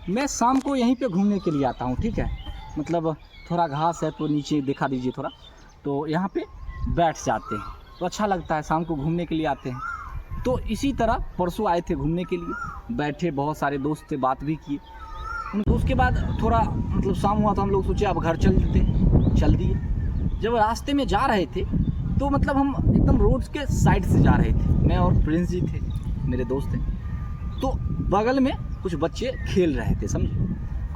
मैं शाम को यहीं पे घूमने के लिए आता हूँ, ठीक है। मतलब थोड़ा घास है तो नीचे दिखा दीजिए थोड़ा, तो यहाँ पे बैठ जाते हैं तो अच्छा लगता है, शाम को घूमने के लिए आते हैं। तो इसी तरह परसों आए थे घूमने के लिए, बैठे, बहुत सारे दोस्त थे, बात भी किए। तो उसके बाद थोड़ा मतलब शाम हुआ तो हम लोग सोचे अब घर चल दिए। जब रास्ते में जा रहे थे तो मतलब हम एकदम रोड के साइड से जा रहे थे, मैं और प्रिंस जी थे, मेरे दोस्त थे। तो बगल में कुछ बच्चे खेल रहे थे, समझे।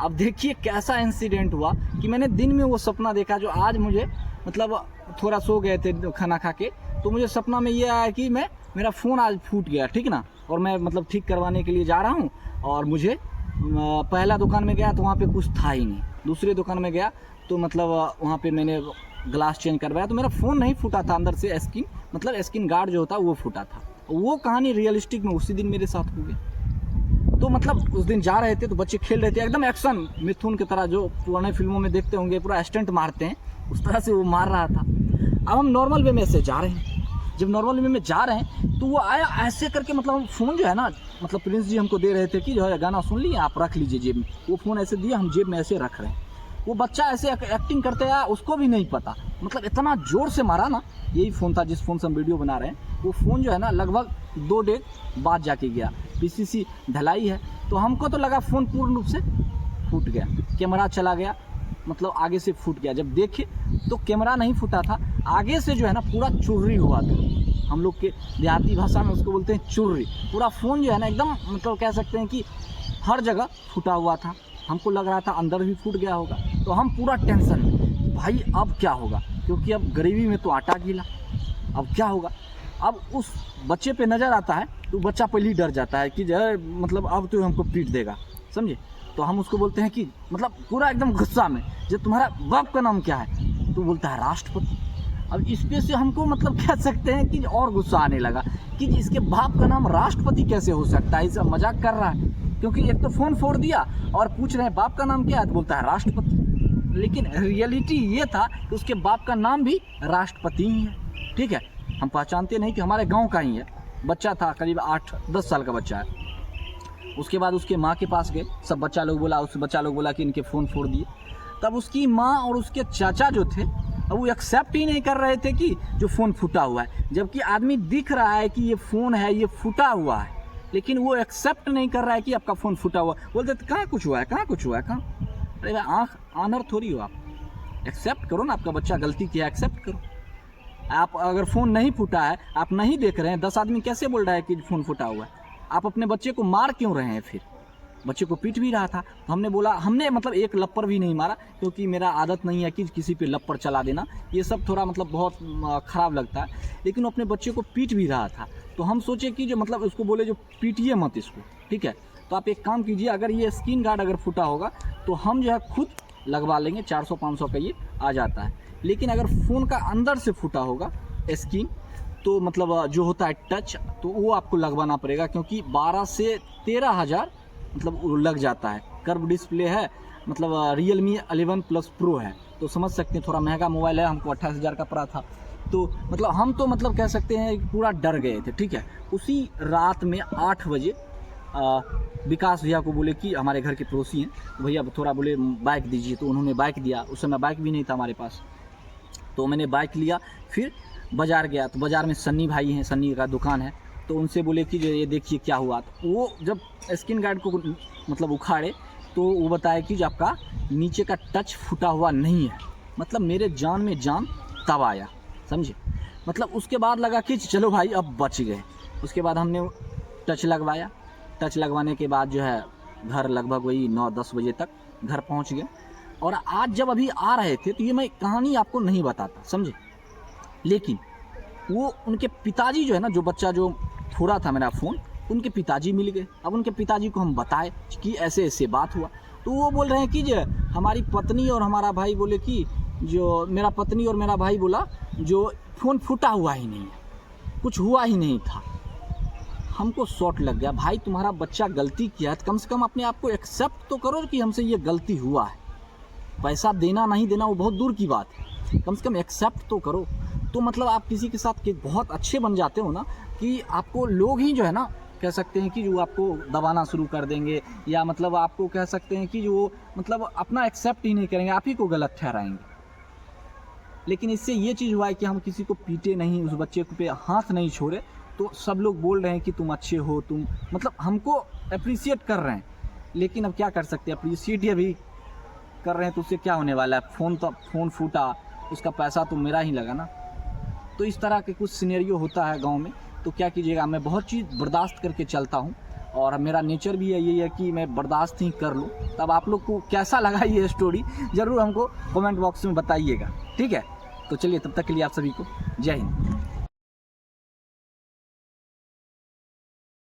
अब देखिए कैसा इंसिडेंट हुआ कि मैंने दिन में वो सपना देखा जो आज मुझे मतलब थोड़ा सो गए थे खाना खा के, तो मुझे सपना में ये आया कि मेरा फ़ोन आज फूट गया, ठीक ना। और मैं मतलब ठीक करवाने के लिए जा रहा हूँ और मुझे पहला दुकान में गया तो वहाँ पे कुछ था ही नहीं, दूसरे दुकान में गया तो मतलब वहाँ पे मैंने ग्लास चेंज करवाया तो मेरा फ़ोन नहीं फूटा था, अंदर से स्क्रीन मतलब स्क्रीन गार्ड जो होता है वो फूटा था। वो कहानी रियलिस्टिक में उसी दिन मेरे साथ हो गई। तो मतलब उस दिन जा रहे थे तो बच्चे खेल रहे थे एकदम एक्शन मिथुन की तरह, जो पुराने फिल्मों में देखते होंगे पूरा स्टंट मारते हैं, उस तरह से वो मार रहा था। अब हम नॉर्मल वे में से जा रहे हैं, जब नॉर्मल वे में जा रहे हैं तो वो आया ऐसे करके, मतलब फ़ोन जो है ना, मतलब प्रिंस जी हमको दे रहे थे कि जो है गाना सुन लिए आप रख लीजिए जेब में, वो फ़ोन ऐसे दिया, हम जेब में ऐसे रख रहे हैं। वो बच्चा ऐसे एक्टिंग करते आया, उसको भी नहीं पता, मतलब इतना ज़ोर से मारा ना, यही फ़ोन था जिस फ़ोन से हम वीडियो बना रहे हैं। वो फ़ोन जो है ना लगभग 2 डेग बाद जाके गया, PCC ढलाई है, तो हमको तो लगा फ़ोन पूर्ण रूप से फूट गया, कैमरा चला गया, मतलब आगे से फूट गया। जब देखे तो कैमरा नहीं फूटा था, आगे से जो है ना पूरा चुर्री हुआ था, हम लोग के देहाती भाषा में उसको बोलते हैं चुर्री। पूरा फ़ोन जो है ना एकदम मतलब कह सकते हैं कि हर जगह फूटा हुआ था। हमको लग रहा था अंदर भी फूट गया होगा, तो हम पूरा टेंशन में, भाई अब क्या होगा, क्योंकि अब गरीबी में तो आटा गीला, अब क्या होगा। अब उस बच्चे पे नज़र आता है तो बच्चा पहले ही डर जाता है कि जो है मतलब अब तो हमको पीट देगा, समझे। तो हम उसको बोलते हैं कि मतलब पूरा एकदम गुस्सा में, जो तुम्हारा बाप का नाम क्या है, तो बोलता है राष्ट्रपति। अब इस पे से हमको मतलब कह सकते हैं कि और गुस्सा आने लगा कि इसके बाप का नाम राष्ट्रपति कैसे हो सकता है, इसे मजाक कर रहा है, क्योंकि एक तो फ़ोन फोड़ दिया और पूछ रहे हैं बाप का नाम क्या है, तो बोलता है राष्ट्रपति। लेकिन रियलिटी ये था कि उसके बाप का नाम भी राष्ट्रपति ही है, ठीक है। हम पहचानते नहीं कि हमारे गाँव का ही है, बच्चा था करीब 8-10 साल का बच्चा है। उसके बाद उसके माँ के पास गए, सब बच्चा लोग बोला कि इनके फ़ोन फोड़ दिए। तब उसकी माँ और उसके चाचा जो थे, अब वो एक्सेप्ट ही नहीं कर रहे थे कि जो फ़ोन फूटा हुआ है, जबकि आदमी दिख रहा है कि ये फ़ोन है, ये फूटा हुआ है, लेकिन वो एक्सेप्ट नहीं कर रहा है कि आपका फ़ोन फूटा हुआ। बोलते थे कहाँ कुछ हुआ है, अरे आँख आनर थोड़ी हो आप, एक्सेप्ट करो ना, आपका बच्चा गलती किया, एक्सेप्ट करो। आप अगर फ़ोन नहीं फूटा है, आप नहीं देख रहे हैं, 10 आदमी कैसे बोल रहा है कि फ़ोन फूटा हुआ है, आप अपने बच्चे को मार क्यों रहे हैं। फिर बच्चे को पीट भी रहा था, तो हमने मतलब एक लप्पर भी नहीं मारा, क्योंकि मेरा आदत नहीं है कि किसी पे लप्पर चला देना, ये सब थोड़ा मतलब बहुत ख़राब लगता है। लेकिन अपने बच्चे को पीट भी रहा था, तो हम सोचे कि जो मतलब उसको बोले जो पीटिए मत इसको, ठीक है। तो आप एक काम कीजिए, अगर ये स्क्रीन गार्ड अगर फूटा होगा तो हम जो है खुद लगवा लेंगे, 400-500 का ये आ जाता है। लेकिन अगर फ़ोन का अंदर से फूटा होगा स्क्रीन, तो मतलब जो होता है टच, तो वो आपको लगवाना पड़ेगा, क्योंकि 12 से 13 हज़ार मतलब लग जाता है। कर्व डिस्प्ले है, मतलब Realme 11 Plus Pro है, तो समझ सकते हैं थोड़ा महंगा मोबाइल है, हमको 28 हज़ार का पड़ा था। तो मतलब हम तो मतलब कह सकते हैं पूरा डर गए थे, ठीक है। उसी रात में 8 बजे विकास भैया को बोले कि हमारे घर के पड़ोसी हैं, भैया थोड़ा बोले बाइक दीजिए, तो उन्होंने बाइक दिया। उस समय बाइक भी नहीं था हमारे पास, तो मैंने बाइक लिया, फिर बाज़ार गया। तो बाज़ार में सन्नी भाई हैं, सन्नी का दुकान है, तो उनसे बोले कि ये देखिए क्या हुआ। तो वो जब स्क्रीन गार्ड को मतलब उखाड़े तो वो बताया कि जो आपका नीचे का टच फूटा हुआ नहीं है। मतलब मेरे जान में जान तब आया, समझे। मतलब उसके बाद लगा कि चलो भाई अब बच गए। उसके बाद हमने टच लगवाया, टच लगवाने के बाद जो है घर लगभग वही 9-10 बजे तक घर पहुंच गए। और आज जब अभी आ रहे थे तो ये मैं कहानी आपको नहीं बताता, समझे। लेकिन वो उनके पिताजी जो है ना, जो बच्चा जो फोड़ा था मेरा फ़ोन, उनके पिताजी मिल गए। अब उनके पिताजी को हम बताए कि ऐसे ऐसे बात हुआ, तो वो बोल रहे हैं कि जो हमारी पत्नी और हमारा भाई बोले कि जो मेरा पत्नी और मेरा भाई बोला जो फ़ोन फूटा हुआ ही नहीं है, कुछ हुआ ही नहीं था। हमको शॉट लग गया, भाई तुम्हारा बच्चा गलती किया है, कम से कम अपने आप को एक्सेप्ट तो करो कि हमसे ये गलती हुआ है। पैसा देना नहीं देना वो बहुत दूर की बात है, कम से कम एक्सेप्ट तो करो। तो मतलब आप किसी के साथ के बहुत अच्छे बन जाते हो ना, कि आपको लोग ही जो है ना कह सकते हैं कि जो आपको दबाना शुरू कर देंगे, या मतलब आपको कह सकते हैं कि जो मतलब अपना एक्सेप्ट ही नहीं करेंगे, आप ही को गलत ठहराएंगे। लेकिन इससे ये चीज़ हुआ है कि हम किसी को पीटे नहीं, उस बच्चे पे हाथ नहीं छोड़े, तो सब लोग बोल रहे हैं कि तुम अच्छे हो, तुम मतलब हमको अप्रिसिएट कर रहे हैं। लेकिन अब क्या कर सकते हैं, अप्रिसिएट ही अभी कर रहे हैं तो उससे क्या होने वाला है। फ़ोन फूटा, उसका पैसा तो मेरा ही लगा ना। तो इस तरह के कुछ सिनेरियो होता है गांव में। तो क्या कीजिएगा, मैं बहुत चीज़ बर्दाश्त करके चलता हूं, और मेरा नेचर भी यही है कि मैं बर्दाश्त ही कर लूं। तब आप लोग को कैसा लगा ये स्टोरी ज़रूर हमको कमेंट बॉक्स में बताइएगा, ठीक है। तो चलिए, तब तक के लिए आप सभी को जय हिंद।